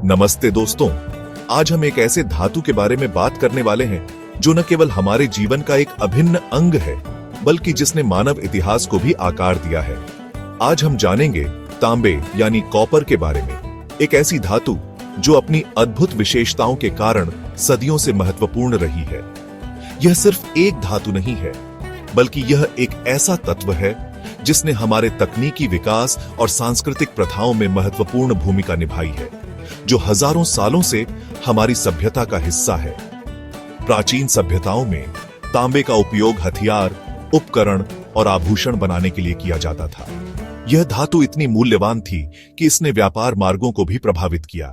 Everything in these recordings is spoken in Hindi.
नमस्ते दोस्तों, आज हम एक ऐसे धातु के बारे में बात करने वाले हैं जो न केवल हमारे जीवन का एक अभिन्न अंग है, बल्कि जिसने मानव इतिहास को भी आकार दिया है। आज हम जानेंगे तांबे यानी कॉपर के बारे में, एक ऐसी धातु जो अपनी अद्भुत विशेषताओं के कारण सदियों से महत्वपूर्ण रही है। यह सिर्फ एक धातु नहीं है, बल्कि यह एक ऐसा तत्व है जिसने हमारे तकनीकी विकास और सांस्कृतिक प्रथाओं में महत्वपूर्ण भूमिका निभाई है, जो हजारों सालों से हमारी सभ्यता का हिस्सा है। प्राचीन सभ्यताओं में तांबे का उपयोग हथियार, उपकरण और आभूषण बनाने के लिए किया जाता था। यह धातु इतनी मूल्यवान थी कि इसने व्यापार मार्गों को भी प्रभावित किया।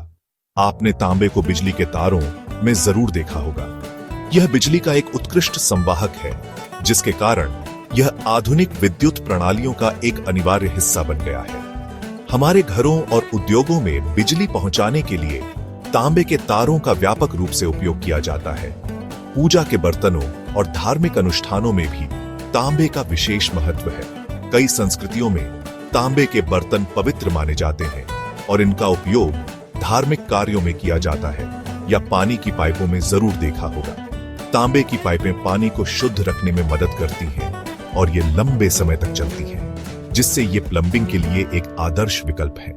आपने तांबे को बिजली के तारों में जरूर देखा होगा। यह बिजली का एक उत्कृष्ट संवाहक है, जिसके कारण यह आधुनिक विद्युत प्रणालियों का एक अनिवार्य हिस्सा बन गया है। हमारे घरों और उद्योगों में बिजली पहुंचाने के लिए तांबे के तारों का व्यापक रूप से उपयोग किया जाता है। पूजा के बर्तनों और धार्मिक अनुष्ठानों में भी तांबे का विशेष महत्व है। कई संस्कृतियों में तांबे के बर्तन पवित्र माने जाते हैं और इनका उपयोग धार्मिक कार्यों में किया जाता है या पानी की पाइपों में जरूर देखा होगा। तांबे की पाइपें पानी को शुद्ध रखने में मदद करती हैं और ये लंबे समय तक चलती हैं, जिससे ये प्लंबिंग के लिए एक आदर्श विकल्प है।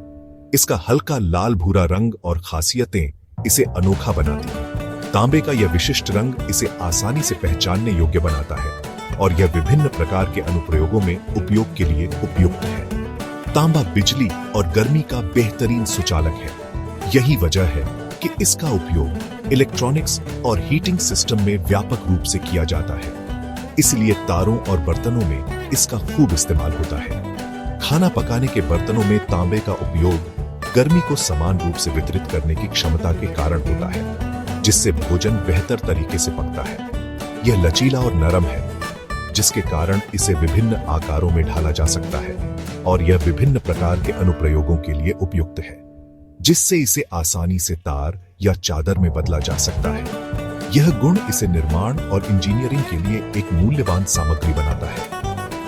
इसका हल्का लाल भूरा रंग और खासियतें इसे अनोखा बनाती हैं। तांबे का यह विशिष्ट रंग इसे आसानी से पहचानने योग्य बनाता है और यह विभिन्न प्रकार के अनुप्रयोगों में उपयोग के लिए उपयुक्त है। तांबा बिजली और गर्मी का बेहतरीन सुचालक है। यही वजह है कि इसका उपयोग इलेक्ट्रॉनिक्स और हीटिंग सिस्टम में व्यापक रूप से किया जाता है। इसलिए तारों और बर्तनों में इसका खूब इस्तेमाल होता है। खाना पकाने के बर्तनों में तांबे का उपयोग गर्मी को समान रूप से वितरित करने की क्षमता के कारण होता है, जिससे भोजन बेहतर तरीके से पकता है। यह लचीला और नरम है, जिसके कारण इसे विभिन्न आकारों में ढाला जा सकता है और यह विभिन्न प्रकार के अनुप्रयोगों के लिए उपयुक्त है, जिससे इसे आसानी से तार या चादर में बदला जा सकता है। यह गुण इसे निर्माण और इंजीनियरिंग के लिए एक मूल्यवान सामग्री बनाता है।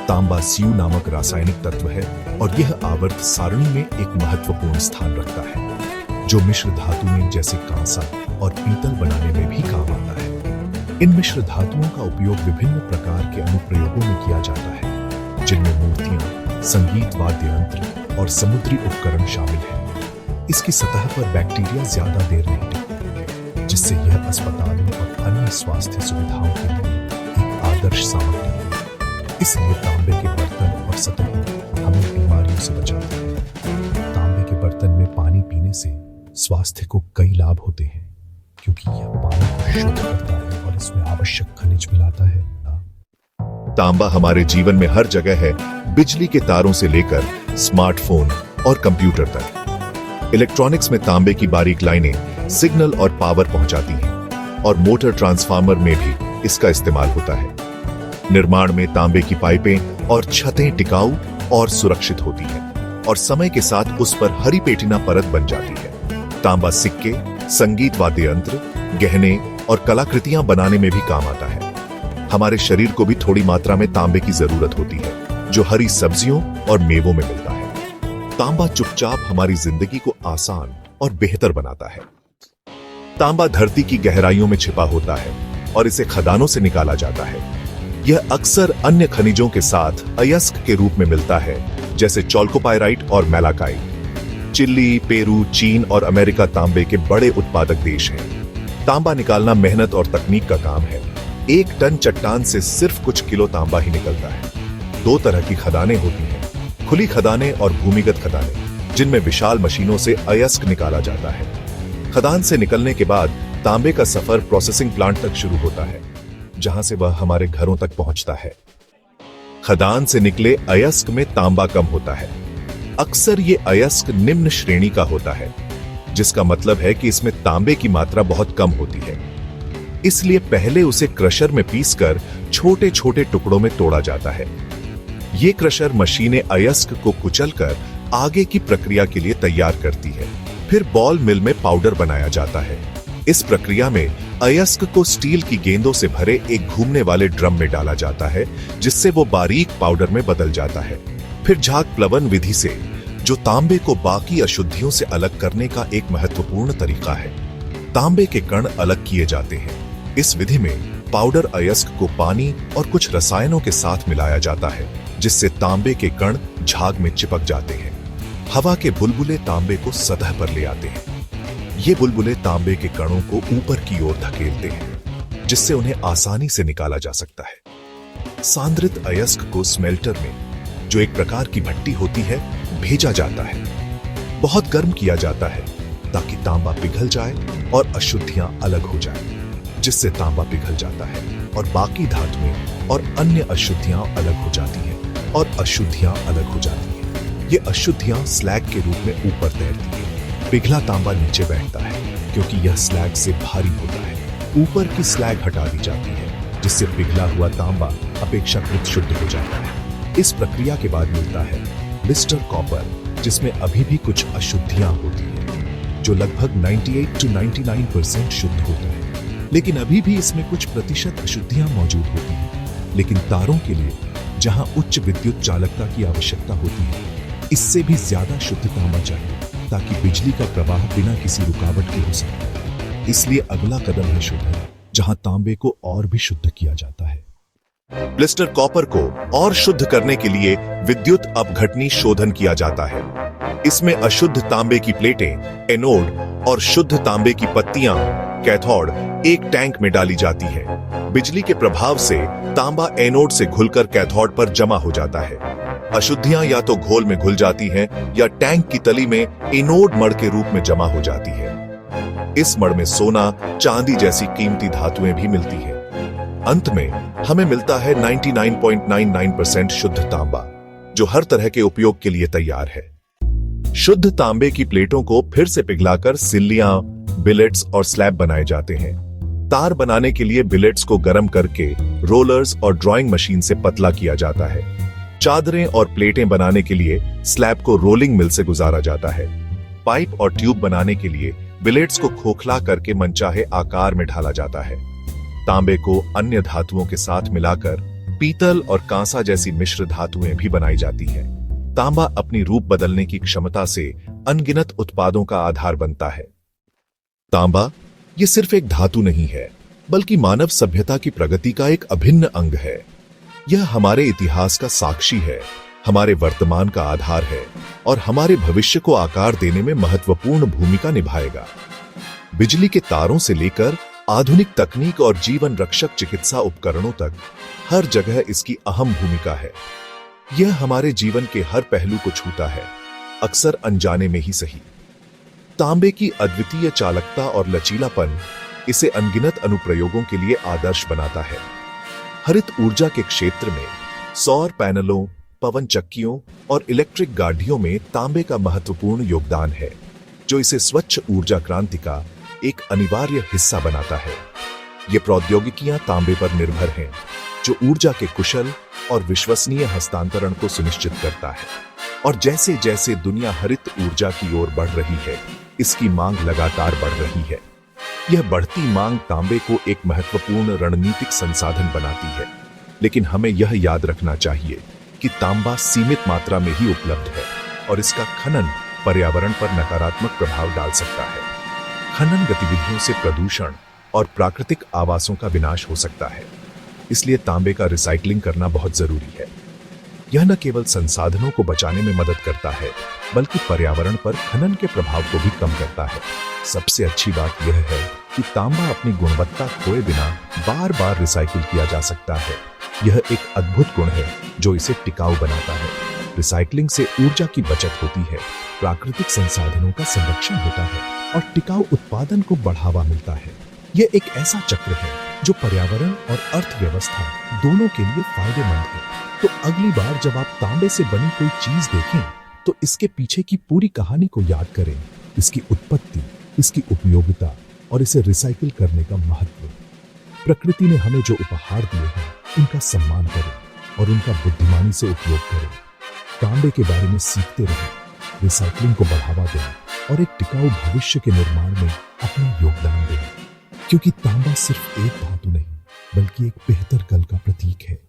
तांबा स्यू नामक रासायनिक तत्व है और यह आवर्त सारणी में एक महत्वपूर्ण स्थान रखता है, जो मिश्र धातु में जैसे कांसा और पीतल बनाने में भी काम आता है। इन मिश्र धातुओं का उपयोग विभिन्न प्रकार के अनुप्रयोगों में किया जाता है, जिनमें मूर्तियां, संगीत वाद्य यंत्र और समुद्री उपकरण शामिल हैं। इसकी सतह पर बैक्टीरिया ज्यादा देर नहीं टिकते, जिससे यह अस्पतालों और अन्य स्वास्थ्य सुविधाओं के लिए एक आदर्श सामग्री है। इसलिए तांबे के बर्तन और सतहों हमें बीमारियों से बचाते हैं। तांबे के बर्तन में पानी पीने से स्वास्थ्य को कई लाभ होते हैं, क्योंकि यह पानी को शुद्ध करता है और इसमें आवश्यक खनिज मिलाता है। तांबा हमारे जीवन में हर जगह है, बिजली के तारों से लेकर स्मार्टफोन और कंप्यूटर तक। इलेक्ट्रॉनिक्स में तांबे की बारीक लाइनें सिग्नल और पावर पहुंचाती हैं और मोटर ट्रांसफार्मर में भी इसका इस्तेमाल होता है। निर्माण में तांबे की पाइपें और छतें टिकाऊ और सुरक्षित होती हैं और समय के साथ उस पर हरी पेटिना परत बन जाती है। तांबा सिक्के, संगीत वाद्य यंत्र, गहने और कलाकृतियां बनाने में भी काम आता है। हमारे शरीर को भी थोड़ी मात्रा में तांबे की जरूरत होती है, जो हरी सब्जियों और मेवों में मिलता है। तांबा चुपचाप हमारी जिंदगी को आसान और बेहतर बनाता है। तांबा धरती की गहराइयों में छिपा होता है और इसे खदानों से निकाला जाता है। यह अक्सर अन्य खनिजों के साथ अयस्क के रूप में मिलता है, जैसे चॉल्कोपाइराइट और मैलाकाइट। चिली, पेरू, चीन और अमेरिका तांबे के बड़े उत्पादक देश हैं। तांबा निकालना मेहनत और तकनीक का काम है। 1 टन चट्टान से सिर्फ कुछ किलो तांबा ही निकलता है। 2 तरह की खदानें होती हैं, खुली खदानें और भूमिगत खदानें, जिनमें विशाल मशीनों से अयस्क निकाला जाता है। खदान से निकलने के बाद तांबे का सफर प्रोसेसिंग प्लांट तक शुरू होता है, जहां से वह हमारे घरों तक पहुंचता है। खदान से निकले अयस्क में तांबा कम होता है। अक्सर ये अयस्क निम्न श्रेणी का होता है, जिसका मतलब है कि इसमें तांबे की मात्रा बहुत कम होती है। इसलिए पहले उसे क्रशर में पीसकर छोटे छोटे टुकड़ों में तोड़ा जाता है। ये क्रशर मशीनें अयस्क को कुचलकर आगे की प्रक्रिया के लिए तैयार करती है। फिर बॉल मिल में पाउडर बनाया जाता है। इस प्रक्रिया में अयस्क को स्टील की गेंदों से भरे एक घूमने वाले ड्रम में डाला जाता है, जिससे वो बारीक पाउडर में बदल जाता है। फिर झाग प्लवन विधि से जो तांबे को बाकी अशुद्धियों से अलग करने का एक महत्वपूर्ण तरीका है। तांबे के कण अलग किए जाते हैं। इस विधि में पाउडर अयस्क को पानी और कुछ रसायनों के साथ मिलाया जाता है, जिससे तांबे के कण झाग में चिपक जाते हैं। हवा के बुलबुले तांबे को सतह पर ले आते हैं। ये बुलबुले तांबे के कणों को ऊपर की ओर धकेलते हैं, जिससे उन्हें आसानी से निकाला जा सकता है। सांद्रित अयस्क को स्मेल्टर में, जो एक प्रकार की भट्टी होती है, भेजा जाता है। बहुत गर्म किया जाता है ताकि तांबा पिघल जाए और अशुद्धियां अलग हो जाएं, जिससे तांबा पिघल जाता है और बाकी धातुएं और अन्य अशुद्धियां अलग हो जाती हैं और अशुद्धियां अलग हो जाती हैं। ये अशुद्धियां स्लैग के रूप में ऊपर तैरती हैं। पिघला तांबा नीचे बैठता है क्योंकि यह स्लैग से भारी होता है। ऊपर की स्लैग हटा दी जाती है, जिससे पिघला हुआ तांबा अपेक्षाकृत शुद्ध हो जाता है। इस प्रक्रिया के बाद मिलता है ब्लिस्टर कॉपर, जिसमें अभी भी कुछ अशुद्धियां होती हैं, जो लगभग 98 से 99% शुद्ध होता है। लेकिन अभी भी इसमें कुछ प्रतिशत अशुद्धियां मौजूद होती हैं। लेकिन तारों के लिए, जहां उच्च विद्युत चालकता की आवश्यकता होती है, इससे भी ज्यादा शुद्ध तांबा चाहिए ताकि बिजली का प्रवाह बिना किसी रुकावट के हो सके। इसलिए अगला कदम है शोधन, जहां तांबे को और भी शुद्ध किया जाता है। ब्लिस्टर कॉपर को और शुद्ध करने के लिए विद्युत अपघटनी शोधन किया जाता है। इसमें अशुद्ध तांबे की प्लेटें, एनोड, और शुद्ध तांबे की पत्तियां, कैथोड, एक टैंक में डाली जाती है। बिजली के प्रभाव से तांबा एनोड से घुलकर कैथोड पर जमा हो जाता है। अशुद्धियां या तो घोल में घुल जाती हैं या टैंक की तली में एनोड मड़ के रूप में जमा हो जाती है। इस मड़ में सोना, चांदी जैसी कीमती धातुएं भी मिलती हैं। अंत में हमें मिलता है 99.99% शुद्ध तांबा, जो हर तरह के उपयोग के लिए तैयार है। शुद्ध तांबे की प्लेटों को फिर से पिघलाकर सिल्लियां, बिलेट्स और स्लैब बनाए जाते हैं। तार बनाने के लिए बिलेट्स को गर्म करके रोलर्स और ड्राइंग मशीन से पतला किया जाता है। चादरें और प्लेटें बनाने के लिए स्लैब को रोलिंग मिल से गुजारा जाता है। पाइप और ट्यूब बनाने के लिए बिलेट्स को खोखला करके मनचाहे आकार में ढाला जाता है। तांबे को अन्य धातुओं के साथ मिलाकर पीतल और कांसा जैसी मिश्र धातुएं भी बनाई जाती है। तांबा अपनी रूप बदलने की क्षमता से अनगिनत उत्पादों का आधार बनता है। तांबा ये सिर्फ एक धातु नहीं है, बल्कि मानव सभ्यता की प्रगति का एक अभिन्न अंग है। यह हमारे इतिहास का साक्षी है, हमारे वर्तमान का आधार है और हमारे भविष्य को आकार देने में महत्वपूर्ण भूमिका निभाएगा। बिजली के तारों से लेकर आधुनिक तकनीक और जीवन रक्षक चिकित्सा उपकरणों तक हर जगह इसकी अहम भूमिका है। यह हमारे जीवन के हर पहलू को छूता है, अक्सर अनजाने में ही सही। तांबे की अद्वितीय चालकता और लचीलापन इसे अनगिनत अनुप्रयोगों के लिए आदर्श बनाता है। हरित ऊर्जा के क्षेत्र में सौर पैनलों, पवन चक्कियों और इलेक्ट्रिक गाड़ियों में तांबे का महत्वपूर्ण योगदान है, जो इसे स्वच्छ ऊर्जा क्रांति का एक अनिवार्य हिस्सा बनाता है। ये प्रौद्योगिकियां तांबे पर निर्भर हैं, जो ऊर्जा के कुशल और विश्वसनीय हस्तांतरण को सुनिश्चित करता है। और जैसे जैसे दुनिया हरित ऊर्जा की ओर बढ़ रही है, इसकी मांग लगातार बढ़ रही है। यह बढ़ती मांग तांबे को एक महत्वपूर्ण रणनीतिक संसाधन बनाती है, लेकिन हमें यह याद रखना चाहिए कि तांबा सीमित मात्रा में ही उपलब्ध है और इसका खनन पर्यावरण पर नकारात्मक प्रभाव डाल सकता है। खनन गतिविधियों से प्रदूषण और प्राकृतिक आवासों का विनाश हो सकता है, इसलिए तांबे का रिसाइक्लिंग करना बहुत जरूरी है। यह न केवल संसाधनों को बचाने में मदद करता है, बल्कि पर्यावरण पर खनन के प्रभाव को भी कम करता है। सबसे अच्छी बात यह है कि तांबा अपनी गुणवत्ता खोए बिना बार बार रिसाइकिल किया जा सकता है। यह एक अद्भुत गुण है जो इसे टिकाऊ बनाता है। रिसाइकलिंग से ऊर्जा की बचत होती है, प्राकृतिक संसाधनों का संरक्षण होता है और टिकाऊ उत्पादन को बढ़ावा मिलता है। यह एक ऐसा चक्र है जो पर्यावरण और अर्थव्यवस्था दोनों के लिए फायदेमंद है। तो अगली बार जब आप तांबे से बनी कोई चीज देखें, तो इसके पीछे की पूरी कहानी को याद करें, इसकी उत्पत्ति, इसकी उपयोगिता और इसे रिसाइकिल करने का महत्व। प्रकृति ने हमें जो उपहार दिए हैं, उनका सम्मान करें और उनका बुद्धिमानी से उपयोग करें। तांबे के बारे में सीखते रहें, रिसाइकलिंग को बढ़ावा दें और एक टिकाऊ भविष्य के निर्माण में अपना योगदान दें, क्योंकि तांबा सिर्फ एक धातु नहीं, बल्कि एक बेहतर कल का प्रतीक है।